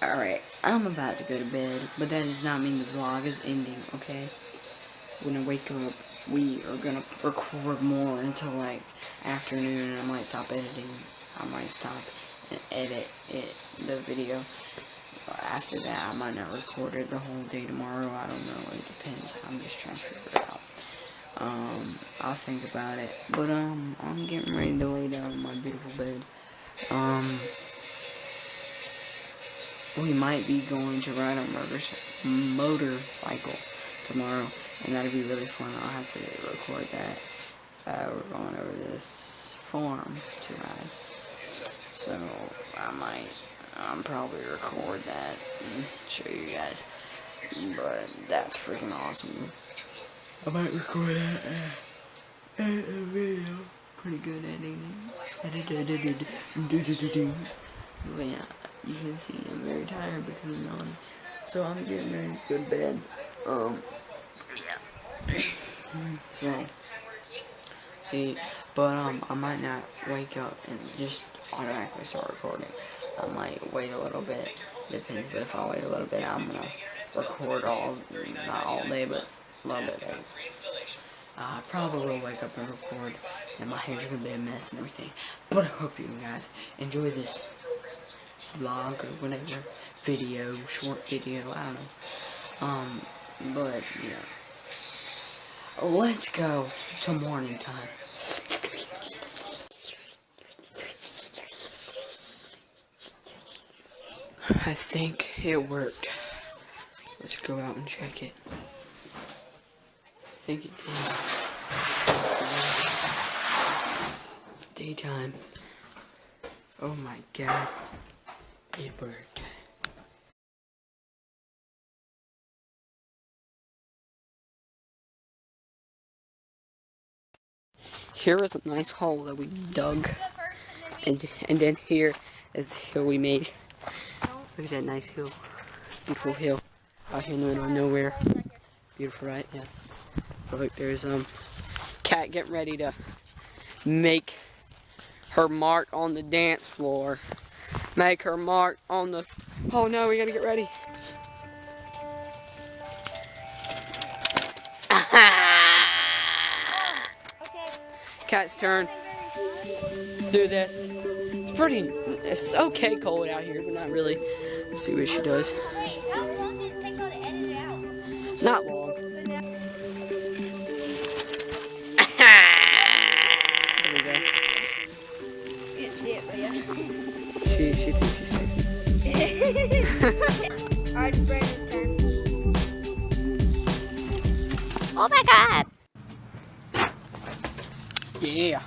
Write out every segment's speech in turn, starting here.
Alright, I'm about to go to bed, but that does not mean the vlog is ending, okay? When I wake up, we are gonna record more until like afternoon, and I might stop editing. I might stop and edit the video. After that, I might not record it the whole day tomorrow. I don't know. It depends. I'm just trying to figure it out. I'll think about it. But I'm getting ready to lay down in my beautiful bed. We might be going to ride on motorcycles tomorrow, and that'll be really fun. I'll have to record that. We're going over this farm to ride, so I'm probably record that and show you guys. But that's freaking awesome. I might record that video. Pretty good editing. But yeah, you can see I'm very tired because I'm yawning. So I'm getting ready to go to bed. Yeah. So, see, but I might not wake up and just automatically start recording. I might wait a little bit. Depends, but if I wait a little bit, I'm gonna record not all day, but a little bit later. I probably will wake up and record, and my hair's gonna be a mess and everything. But I hope you guys enjoy this vlog or whatever video, short video, I don't know. But yeah, let's go to morning time. I think it worked. Let's go out and check it. I think it did. It's daytime. Oh my god. It worked. Here is a nice hole that we dug. And then here is the hill we made. Look at that nice hill. Beautiful hill. Out here in the middle of nowhere. Beautiful, right? Yeah. Look, there's Cat getting ready to make her mark on the dance floor. Make her mark on the... Oh no, we gotta get ready. Cat's turn. Let's do this. It's okay cold out here, but not really. Let's see what she does. Wait, how long did it take her to edit it out? Not long. There we go. Can't see it, but yeah. She thinks she's safe. Alright, Brandon's turn. Oh my god! Yeah.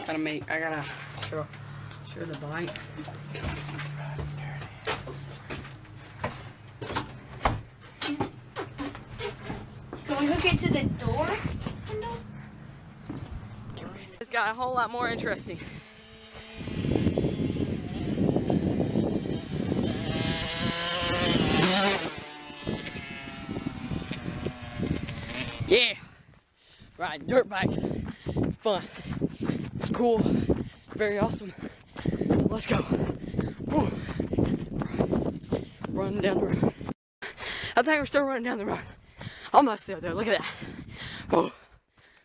I gotta show the bike. Can we hook it to the door? It's got a whole lot more interesting. Yeah. Riding dirt bikes. Fun. It's cool. Very awesome. Let's go. Woo. Running down the road. I think we're still running down the road. Almost there. Look at that. Whoa.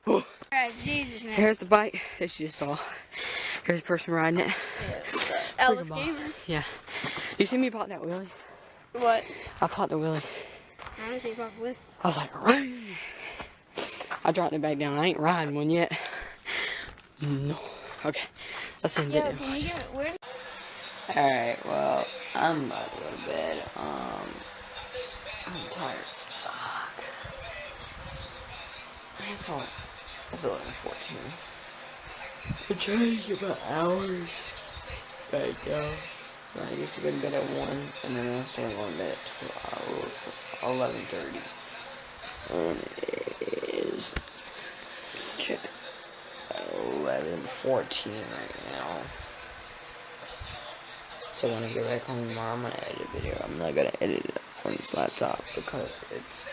Whoa. Alright, Jesus, man. Here's the bike that you just saw. Here's the person riding it. Elvis Gamer. Yeah. You see me pop that wheelie? What? I popped the wheelie. I don't see you pop with. I was like, right. I dropped it back down. I ain't riding one yet. No. Okay. Let's end it. Yo, can you get it? Where? Alright, well, I'm about to go to bed. I'm tired. Fuck. It's 11:14. I'm trying to get my hours back down. So I used to go to bed at 1, and then I started going to bed at 11:30. And it is 11:14 right now. So when I get back home tomorrow, I'm gonna edit a video. I'm not gonna edit it on this laptop because it's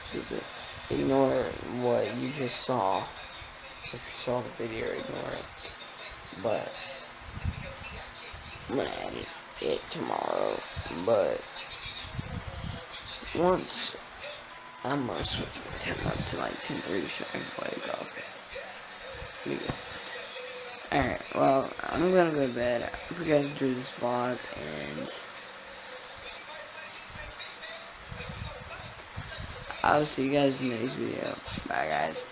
stupid. Ignore what you just saw. If you saw the video, ignore it. But I'm gonna edit it tomorrow, but once I'm gonna switch my time up to like 10:30 so I can wake up. Be good. Alright, well, I'm gonna go to bed. I hope you guys enjoyed this vlog, and I'll see you guys in the next video. Bye, guys.